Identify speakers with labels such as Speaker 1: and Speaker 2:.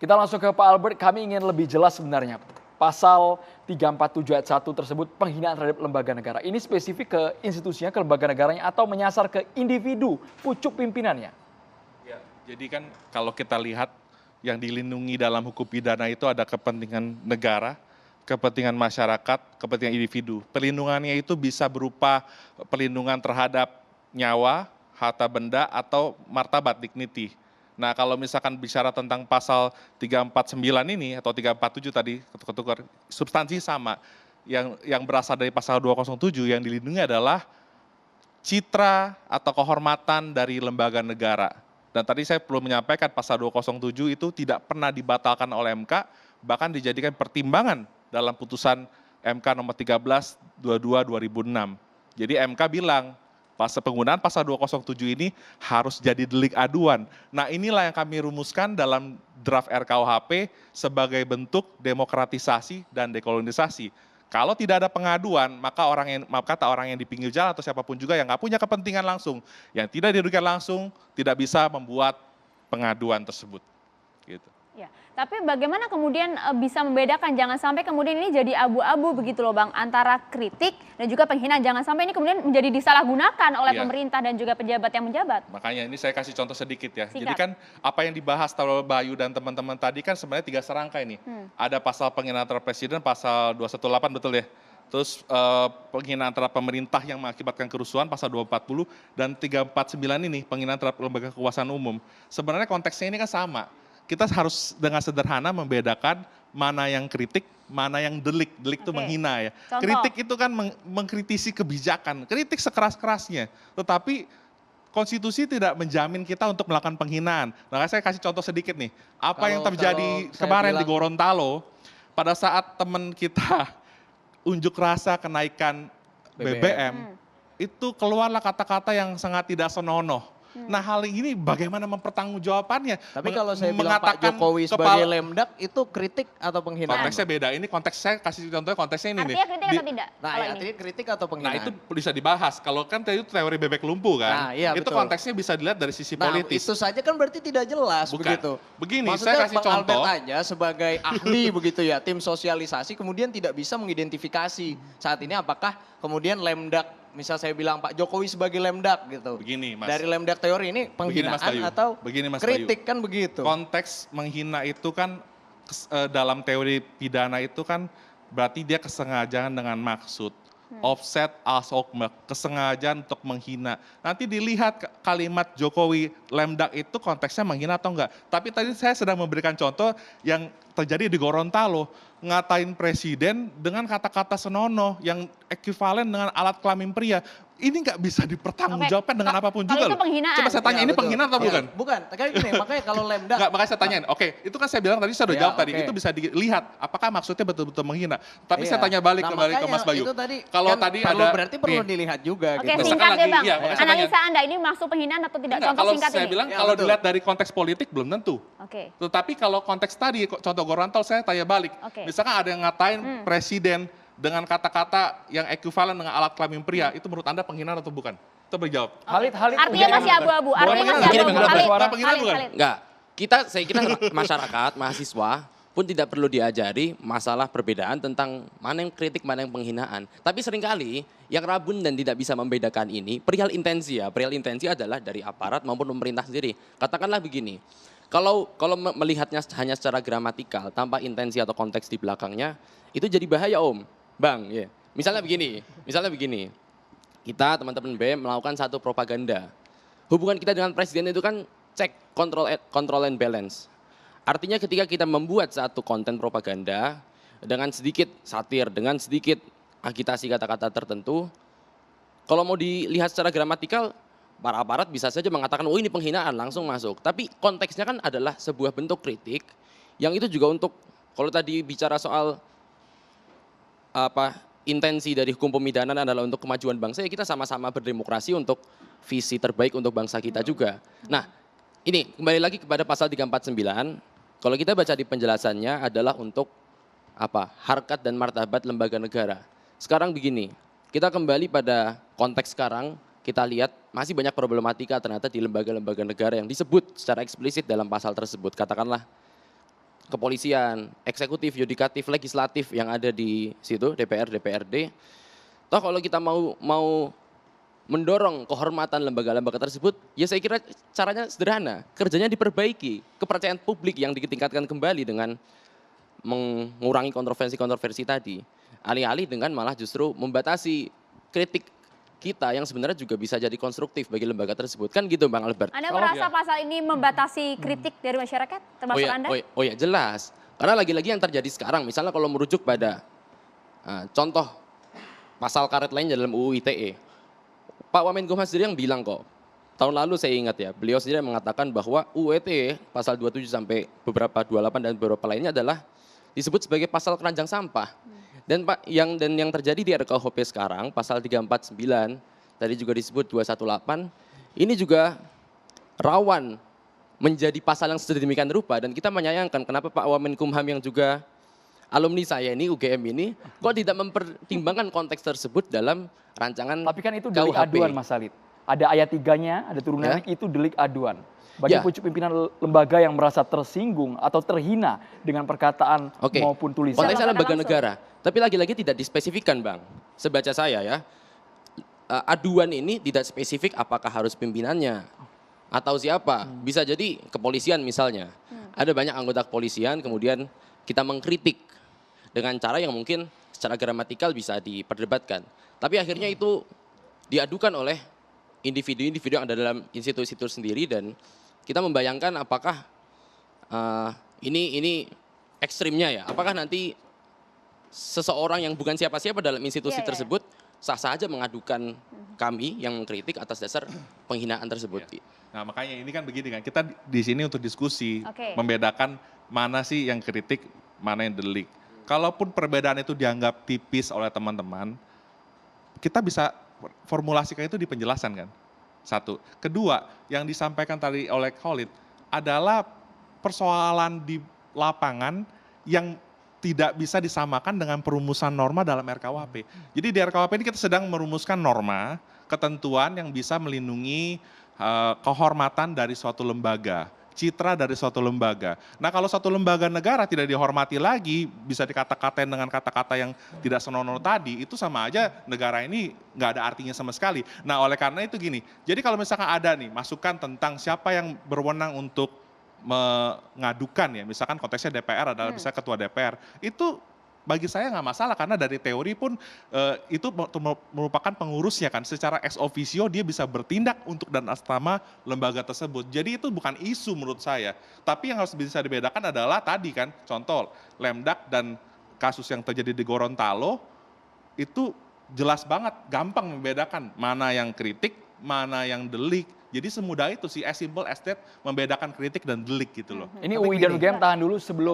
Speaker 1: Kita langsung ke Pak Albert, kami ingin lebih jelas sebenarnya. Pasal 347 ayat 1 tersebut penghinaan terhadap lembaga negara. Ini spesifik ke institusinya, ke lembaga negaranya atau menyasar ke individu, pucuk pimpinannya?
Speaker 2: Ya, jadi kan kalau kita lihat yang dilindungi dalam hukum pidana itu ada kepentingan negara, kepentingan masyarakat, kepentingan individu. Perlindungannya itu bisa berupa perlindungan terhadap nyawa, harta benda, atau martabat, dignity. Nah, kalau misalkan bicara tentang pasal 349 ini atau 347 tadi, ketukar substansi sama. Yang berasal dari pasal 207 yang dilindungi adalah citra atau kehormatan dari lembaga negara. Dan tadi saya perlu menyampaikan pasal 207 itu tidak pernah dibatalkan oleh MK, bahkan dijadikan pertimbangan dalam putusan MK nomor 13/22/2006. Jadi MK bilang, penggunaan pasal 207 ini harus jadi delik aduan. Nah, inilah yang kami rumuskan dalam draft RKUHP sebagai bentuk demokratisasi dan dekolonisasi. Kalau tidak ada pengaduan, maka kata orang yang di pinggir jalan atau siapapun juga yang nggak punya kepentingan langsung, yang tidak dirugikan langsung, tidak bisa membuat pengaduan tersebut. Gitu.
Speaker 3: Ya, tapi bagaimana kemudian bisa membedakan, jangan sampai kemudian ini jadi abu-abu begitu loh Bang, antara kritik dan juga penghinaan. Jangan sampai ini kemudian menjadi disalahgunakan oleh pemerintah dan juga pejabat yang menjabat.
Speaker 2: Makanya ini saya kasih contoh sedikit ya.
Speaker 3: Singkat.
Speaker 2: Jadi kan apa yang dibahas oleh Bayu dan teman-teman tadi kan sebenarnya 3 serangkai nih. Ada pasal penghinaan terhadap presiden, pasal 218 betul ya. Terus penghinaan terhadap pemerintah yang mengakibatkan kerusuhan, pasal 240, dan 349 ini penghinaan terhadap lembaga kekuasaan umum. Sebenarnya konteksnya ini kan sama. Kita harus dengan sederhana membedakan mana yang kritik, mana yang delik. Delik itu menghina ya.
Speaker 3: Contoh.
Speaker 2: Kritik itu kan mengkritisi kebijakan, kritik sekeras-kerasnya. Tetapi konstitusi tidak menjamin kita untuk melakukan penghinaan. Nah, saya kasih contoh sedikit nih. Apa yang terjadi kemarin di Gorontalo, pada saat teman kita unjuk rasa kenaikan BBM, itu keluarlah kata-kata yang sangat tidak senonoh. Nah, hal ini bagaimana mempertanggungjawabannya?
Speaker 4: Tapi kalau saya bilang Pak Jokowi sebagai lemdak itu kritik atau penghinaan?
Speaker 2: Konteksnya beda. Ini konteks saya kasih contohnya konteksnya ini nih.
Speaker 3: Artinya kritik atau tidak?
Speaker 4: Nah,
Speaker 3: kalau
Speaker 4: ya,
Speaker 3: ini?
Speaker 4: artinya kritik atau
Speaker 2: Nah,
Speaker 4: penghinaan?
Speaker 2: itu bisa dibahas. Kalau kan itu teori bebek lumpuh kan.
Speaker 4: Nah, iya,
Speaker 2: itu
Speaker 4: betul.
Speaker 2: konteksnya bisa dilihat dari sisi politis.
Speaker 4: Itu saja kan berarti tidak jelas.
Speaker 2: Bukan.
Speaker 4: Begitu.
Speaker 2: Begini,
Speaker 4: Maksudnya
Speaker 2: saya kasih
Speaker 4: Bang
Speaker 2: contoh.
Speaker 4: Albert aja sebagai ahli begitu ya, tim sosialisasi kemudian tidak bisa mengidentifikasi saat ini apakah kemudian lemdak, misal saya bilang Pak Jokowi sebagai lemdak gitu.
Speaker 2: Begini, Mas.
Speaker 4: Dari lemdak teori ini penghinaan
Speaker 2: Mas Bayu.
Speaker 4: atau
Speaker 2: Begini, Mas
Speaker 4: kritik
Speaker 2: Bayu.
Speaker 4: kan begitu.
Speaker 2: Konteks menghina itu kan dalam teori pidana itu kan berarti dia kesengajaan dengan maksud. Offset asokmek, kesengajaan untuk menghina. Nanti dilihat kalimat Jokowi lemdak itu konteksnya menghina atau enggak. Tapi tadi saya sedang memberikan contoh yang terjadi di Gorontalo. Ngatain presiden dengan kata-kata senonoh yang ekivalen dengan alat kelamin pria. Ini nggak bisa dipertanggungjawabkan dengan apapun juga
Speaker 3: Kalau itu
Speaker 2: loh.
Speaker 3: penghinaan.
Speaker 2: Coba saya tanya,
Speaker 4: Ya,
Speaker 2: ini
Speaker 4: betul.
Speaker 2: penghinaan atau
Speaker 4: Ya,
Speaker 2: bukan?
Speaker 4: Bukan, kayak gini, makanya kalau lemdak.
Speaker 2: Enggak, makanya saya tanyain. Oke, itu kan saya bilang tadi, saya udah
Speaker 4: Ya,
Speaker 2: jawab tadi.
Speaker 4: oke.
Speaker 2: Itu bisa dilihat apakah maksudnya betul-betul menghina. Tapi
Speaker 4: Iya.
Speaker 2: saya tanya balik
Speaker 4: Nah,
Speaker 2: kembali ke
Speaker 4: makanya
Speaker 2: Mas Bayu.
Speaker 4: Itu tadi
Speaker 2: Kalau
Speaker 4: kan
Speaker 2: tadi
Speaker 4: perlu,
Speaker 2: ada
Speaker 4: berarti perlu
Speaker 2: nih,
Speaker 4: dilihat juga
Speaker 3: Oke,
Speaker 4: gitu.
Speaker 2: Misalkan
Speaker 3: singkat deh
Speaker 2: lagi,
Speaker 3: Bang.
Speaker 2: iya, makanya saya
Speaker 3: Analisa Anda ini masuk penghinaan atau tidak?
Speaker 2: Enggak,
Speaker 3: Contoh
Speaker 2: kalau
Speaker 3: singkat
Speaker 2: saya
Speaker 3: ini.
Speaker 2: bilang
Speaker 4: Ya,
Speaker 2: kalau
Speaker 4: betul.
Speaker 2: dilihat dari konteks politik belum tentu.
Speaker 3: Oke.
Speaker 2: Tetapi kalau konteks tadi, contoh Gorontalo, saya tanya balik.
Speaker 3: Oke.
Speaker 2: Misalkan ada yang ngatain presiden dengan kata-kata yang ekivalen dengan alat kelamin pria, itu menurut Anda penghinaan atau bukan? Itu berjawab.
Speaker 1: Halid
Speaker 3: Artinya masih abu-abu. Artinya masih
Speaker 2: penghinaan.
Speaker 3: abu-abu.
Speaker 2: Bukan
Speaker 3: Halid,
Speaker 2: penghinaan, bukan?
Speaker 3: Halid.
Speaker 5: Enggak, saya kira masyarakat, mahasiswa pun tidak perlu diajari masalah perbedaan tentang mana yang kritik, mana yang penghinaan. Tapi seringkali yang rabun dan tidak bisa membedakan ini perihal intensi ya. Perihal intensi adalah dari aparat maupun pemerintah sendiri. Katakanlah begini, kalau melihatnya hanya secara gramatikal tanpa intensi atau konteks di belakangnya, itu jadi bahaya Om, Bang. Ya. Misalnya begini, kita teman-teman BEM melakukan satu propaganda. Hubungan kita dengan presiden itu kan cek, control and balance. Artinya ketika kita membuat satu konten propaganda dengan sedikit satir, dengan sedikit agitasi kata-kata tertentu, kalau mau dilihat secara gramatikal, para aparat bisa saja mengatakan, oh ini penghinaan, langsung masuk. Tapi konteksnya kan adalah sebuah bentuk kritik, yang itu juga untuk, kalau tadi bicara soal intensi dari hukum pemidanan adalah untuk kemajuan bangsa, ya kita sama-sama berdemokrasi untuk visi terbaik untuk bangsa kita juga. Nah, ini kembali lagi kepada pasal 349, kalau kita baca di penjelasannya adalah untuk harkat dan martabat lembaga negara. Sekarang begini, kita kembali pada konteks sekarang, kita lihat masih banyak problematika ternyata di lembaga-lembaga negara yang disebut secara eksplisit dalam pasal tersebut. Katakanlah kepolisian, eksekutif, yudikatif, legislatif yang ada di situ, DPR, DPRD. Toh kalau kita mau mendorong kehormatan lembaga-lembaga tersebut, ya saya kira caranya sederhana, kerjanya diperbaiki, kepercayaan publik yang ditingkatkan kembali dengan mengurangi kontroversi-kontroversi tadi. Alih-alih dengan malah justru membatasi kritik kita yang sebenarnya juga bisa jadi konstruktif bagi lembaga tersebut. Kan gitu Bang Albert?
Speaker 3: Anda merasa pasal ini membatasi kritik dari masyarakat, termasuk Anda?
Speaker 5: Oh ya, jelas. Karena lagi-lagi yang terjadi sekarang, misalnya kalau merujuk pada contoh pasal karet lain dalam UU ITE, Pak Wamenkumham sendiri yang bilang kok, tahun lalu saya ingat ya, beliau sendiri mengatakan bahwa UU ITE pasal 27 sampai beberapa 28 dan beberapa lainnya adalah disebut sebagai pasal keranjang sampah. Dan Pak yang terjadi di RKUHP sekarang pasal 349 tadi juga disebut 218 ini juga rawan menjadi pasal yang sedemikian rupa dan kita menyayangkan kenapa Pak Wamenkumham yang juga alumni saya ini UGM ini kok tidak mempertimbangkan konteks tersebut dalam rancangan
Speaker 1: Tapi kan itu delik
Speaker 5: KUHP.
Speaker 1: aduan Mas Salid. Ada ayat 3-nya, ada turunannya, itu delik aduan. Bagi
Speaker 5: Ya.
Speaker 1: pucuk pimpinan lembaga yang merasa tersinggung atau terhina dengan perkataan
Speaker 5: Oke.
Speaker 1: maupun tulisan.
Speaker 5: Konteksnya
Speaker 3: Lakukan
Speaker 5: lembaga
Speaker 3: langsung.
Speaker 5: negara. Tapi lagi-lagi tidak dispesifikkan Bang. Sebaca saya ya, aduan ini tidak spesifik apakah harus pimpinannya atau siapa. Bisa jadi kepolisian misalnya. Ada banyak anggota kepolisian kemudian kita mengkritik dengan cara yang mungkin secara gramatikal bisa diperdebatkan. Tapi akhirnya itu diadukan oleh individu-individu yang ada dalam institusi itu sendiri dan kita membayangkan apakah ini ekstrimnya ya. Apakah nanti seseorang yang bukan siapa-siapa dalam institusi
Speaker 3: Iya, iya.
Speaker 5: tersebut sah-sah aja mengadukan kami yang mengkritik atas dasar penghinaan tersebut.
Speaker 2: Nah makanya ini kan begini kan, kita di sini untuk diskusi,
Speaker 3: Oke.
Speaker 2: membedakan mana sih yang kritik, mana yang delik. Kalaupun perbedaan itu dianggap tipis oleh teman-teman, kita bisa formulasikan itu di penjelasan kan. Satu. Kedua, yang disampaikan tadi oleh Khalid adalah persoalan di lapangan yang tidak bisa disamakan dengan perumusan norma dalam RKUHP. Jadi di RKUHP ini kita sedang merumuskan norma, ketentuan yang bisa melindungi kehormatan dari suatu lembaga, citra dari suatu lembaga. Nah kalau suatu lembaga negara tidak dihormati lagi, bisa dikata-katain dengan kata-kata yang tidak senonoh tadi, itu sama aja negara ini nggak ada artinya sama sekali. Nah oleh karena itu gini, jadi kalau misalkan ada nih masukan tentang siapa yang berwenang untuk mengadukan ya, misalkan konteksnya DPR adalah misalnya ketua DPR, itu bagi saya nggak masalah karena dari teori pun itu merupakan pengurusnya kan, secara ex officio dia bisa bertindak untuk dan atas nama lembaga tersebut. Jadi itu bukan isu menurut saya. Tapi yang harus bisa dibedakan adalah tadi kan, contoh Lemdak dan kasus yang terjadi di Gorontalo itu jelas banget, gampang membedakan mana yang kritik, mana yang delik. Jadi semudah itu sih, as simple as that, membedakan kritik dan delik gitu loh.
Speaker 1: Ini
Speaker 4: Tapi
Speaker 1: UI dan
Speaker 4: gini.
Speaker 1: UGM tahan dulu sebelum